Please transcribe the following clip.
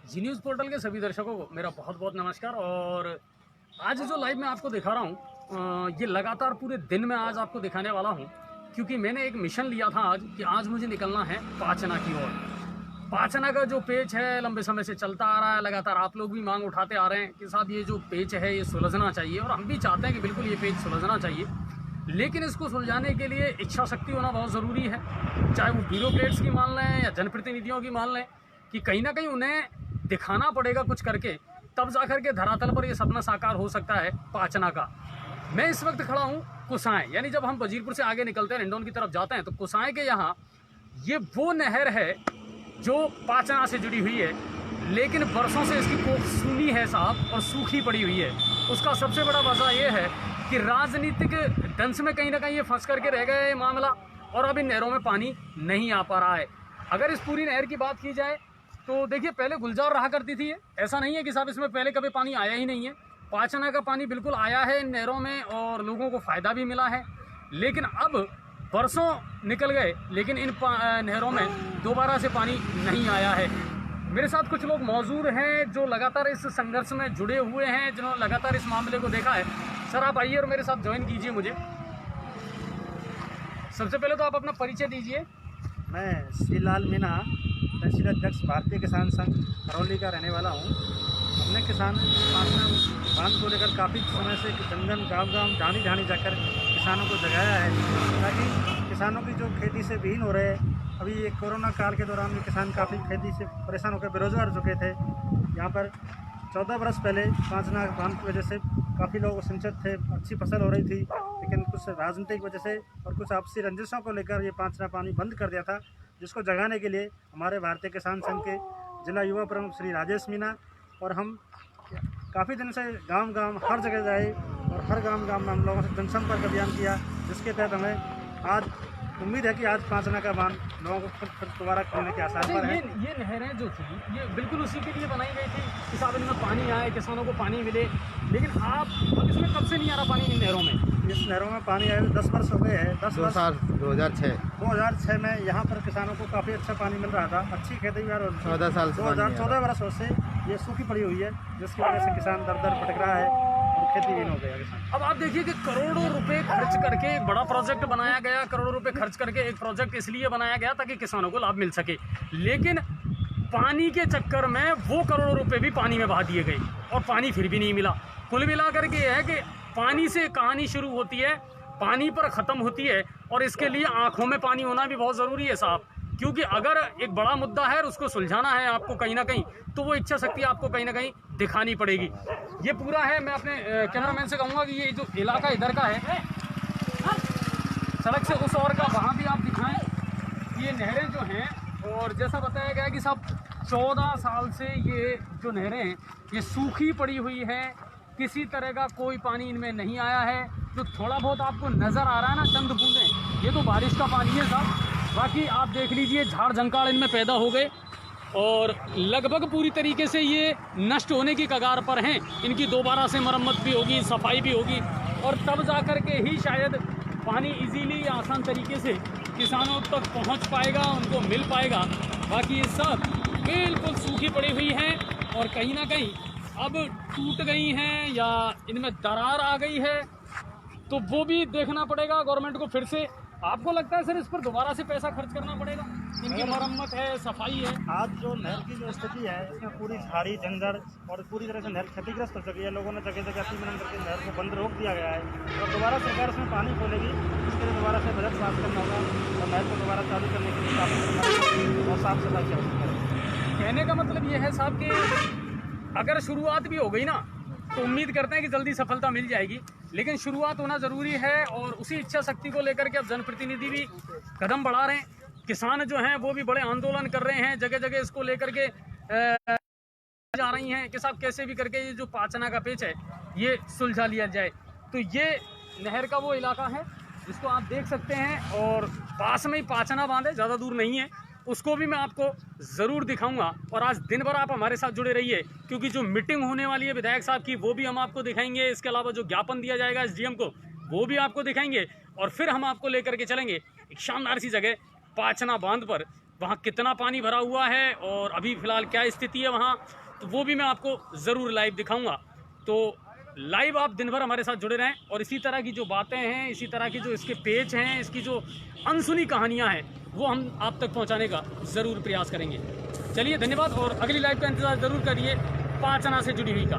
जी news portal के सभी दर्शकों को मेरा बहुत बहुत नमस्कार। और आज जो लाइव मैं आपको दिखा रहा हूँ ये लगातार पूरे दिन में आज आपको दिखाने वाला हूँ, क्योंकि मैंने एक मिशन लिया था आज कि आज मुझे निकलना है पाचना की ओर। पाचना का जो पेच है लंबे समय से चलता आ रहा है, लगातार आप लोग भी मांग उठाते आ रहे हैं कि साहब ये जो पेच है ये सुलझना चाहिए, और हम भी चाहते हैं कि बिल्कुल ये पेच सुलझना चाहिए। लेकिन इसको सुलझाने के लिए इच्छा शक्ति होना बहुत ज़रूरी है, चाहे वो ब्यूरोक्रेट्स की मान लें या जनप्रतिनिधियों की मान लें, कि कहीं ना कहीं उन्हें दिखाना पड़ेगा कुछ करके, तब जाकर के धरातल पर ये सपना साकार हो सकता है पाचना का। मैं इस वक्त खड़ा हूँ कुसाएं, यानी जब हम वजीरपुर से आगे निकलते हैं हिंडौन की तरफ जाते हैं तो कुसाएं के यहाँ ये वो नहर है जो पाचना से जुड़ी हुई है, लेकिन बरसों से इसकी कोख सूनी है साहब और सूखी पड़ी हुई है। उसका सबसे बड़ा वजह यह है कि राजनीतिक दंश में कहीं ना कहीं ये फंस करके रह गया है ये मामला, और अब इन नहरों में पानी नहीं आ पा रहा है। अगर इस पूरी नहर की बात की जाए तो देखिए, पहले गुलजार रहा करती थी, ऐसा नहीं है कि साहब इसमें पहले कभी पानी आया ही नहीं है। पाचना का पानी बिल्कुल आया है इन नहरों में और लोगों को फ़ायदा भी मिला है। लेकिन अब बरसों निकल गए, लेकिन इन नहरों में दोबारा से पानी नहीं आया है। मेरे साथ कुछ लोग मौजूद हैं जो लगातार इस संघर्ष में जुड़े हुए हैं, जिन्होंने लगातार इस मामले को देखा है। सर आप आइए और मेरे साथ ज्वाइन कीजिए मुझे। सबसे पहले तो आप अपना परिचय दीजिए। मैं श्रीलाल मीना, तहसील अध्यक्ष भारतीय किसान संघ करौली का रहने वाला हूँ। हमने किसान पाचना बांध को लेकर काफ़ी समय से जंगल गांव ढाणी जाकर किसानों को जगाया है, ताकि किसानों की जो खेती से विहीन हो रहे हैं। अभी ये कोरोना काल के दौरान भी किसान काफ़ी खेती से परेशान होकर बेरोजगार हो चुके थे। यहाँ पर 14 वर्ष पहले पाचना बांध की वजह से काफ़ी लोग सिंचित थे, अच्छी फसल हो रही थी, लेकिन कुछ राजनीतिक वजह से और कुछ आपसी रंजिशों को लेकर ये पाचना पानी बंद कर दिया था, जिसको जगाने के लिए हमारे भारतीय किसान संघ के जिला युवा प्रमुख श्री राजेश मीना और हम काफ़ी दिन से गांव हर जगह गए और हर गांव में हम लोगों से जनसंपर्क अभियान किया, जिसके तहत हमें आज उम्मीद है कि आज पाचना का बांध लोगों को फिर दोबारा खोलने के आसार पर है। ये नहरें जो थी ये बिल्कुल उसी के लिए बनाई गई थी कि साहब इनमें पानी आए, किसानों को पानी मिले। लेकिन अब इसमें कब से नहीं आ रहा पानी इन नहरों में? इस नहरों में पानी आए 10 वर्ष हो गए हैं। 2006 में यहाँ पर किसानों को काफ़ी अच्छा पानी मिल रहा था, अच्छी खेती भी। 14 वर्षों से ये सूखी पड़ी हुई है, जिसकी वजह से किसान दर भटक रहा है और खेती भी हो गया किसान। अब आप देखिए कि करोड़ों रुपए खर्च करके एक बड़ा प्रोजेक्ट बनाया गया, करोड़ों रुपए खर्च करके एक प्रोजेक्ट इसलिए बनाया गया ताकि किसानों को लाभ मिल सके, लेकिन पानी के चक्कर में वो करोड़ों रुपए भी पानी में बहा दिए गए और पानी फिर भी नहीं मिला। कुल मिलाकर के यह है कि पानी से कहानी शुरू होती है, पानी पर ख़त्म होती है, और इसके लिए आंखों में पानी होना भी बहुत ज़रूरी है साहब। क्योंकि अगर एक बड़ा मुद्दा है और उसको सुलझाना है आपको कहीं ना कहीं, तो वो इच्छा शक्ति आपको कहीं ना कहीं दिखानी पड़ेगी। ये पूरा है, मैं अपने कैमरामैन से कहूँगा कि ये जो इलाका इधर का है, सड़क से उस और का, वहाँ भी आप दिखाएं। ये नहरें जो हैं, और जैसा बताया गया कि साहब 14 साल से ये जो नहरें हैं ये सूखी पड़ी हुई हैं, किसी तरह का कोई पानी इनमें नहीं आया है। जो थोड़ा बहुत आपको नज़र आ रहा है ना, चंद बूंदें, ये तो बारिश का पानी है साहब। बाकी आप देख लीजिए झाड़ झंकाड़ इनमें पैदा हो गए और लगभग पूरी तरीके से ये नष्ट होने की कगार पर हैं। इनकी दोबारा से मरम्मत भी होगी, सफाई भी होगी, और तब जा कर के ही शायद पानी इजीली आसान तरीके से किसानों तक पहुंच पाएगा, उनको मिल पाएगा। बाकी ये सब बिल्कुल सूखी पड़ी हुई हैं और कहीं ना कहीं अब टूट गई हैं या इनमें दरार आ गई है, तो वो भी देखना पड़ेगा गवर्नमेंट को फिर से। आपको लगता है सर इस पर दोबारा से पैसा खर्च करना पड़ेगा? इनकी मरम्मत है, सफाई है। आज जो नहर की जो स्थिति है, इसमें पूरी झाड़ी जंगल और पूरी तरह से नहर क्षतिग्रस्त हो चुकी है। लोगों ने जगह जगह अतिक्रमण करके नहर को बंद रोक दिया गया है, और दोबारा सरकार इसमें पानी खोलेगी, इसके लिए दोबारा से बजट पास करना होगा और नहर को दोबारा चालू करने के लिए काफ़ी और साफ सफाई की आवश्यकता है। कहने का मतलब ये है साहब कि अगर शुरुआत भी हो गई ना, तो उम्मीद करते हैं कि जल्दी सफलता मिल जाएगी, लेकिन शुरुआत होना ज़रूरी है। और उसी इच्छा शक्ति को लेकर के अब जनप्रतिनिधि भी कदम बढ़ा रहे हैं, किसान जो हैं वो भी बड़े आंदोलन कर रहे हैं, जगह जगह इसको लेकर के जा रही हैं कि साहब कैसे भी करके ये जो पाचना का पेच है ये सुलझा लिया जाए। तो ये नहर का वो इलाका है जिसको आप देख सकते हैं, और पास में ही पाचना बांध है, ज़्यादा दूर नहीं है, उसको भी मैं आपको ज़रूर दिखाऊंगा। और आज दिन भर आप हमारे साथ जुड़े रहिए, क्योंकि जो मीटिंग होने वाली है विधायक साहब की वो भी हम आपको दिखाएंगे। इसके अलावा जो ज्ञापन दिया जाएगा एसडीएम को वो भी आपको दिखाएंगे, और फिर हम आपको लेकर के चलेंगे एक शानदार सी जगह पाचना बांध पर, वहाँ कितना पानी भरा हुआ है और अभी फ़िलहाल क्या स्थिति है वहाँ, तो वो भी मैं आपको ज़रूर लाइव दिखाऊंगा। तो लाइव आप दिन भर हमारे साथ जुड़े रहें और इसी तरह की जो बातें हैं, इसी तरह की जो इसके पेज हैं, इसकी जो अनसुनी कहानियाँ हैं, वो हम आप तक पहुँचाने का ज़रूर प्रयास करेंगे। चलिए धन्यवाद और अगली लाइव का इंतज़ार ज़रूर करिए 5 आना से जुड़ी हुई का।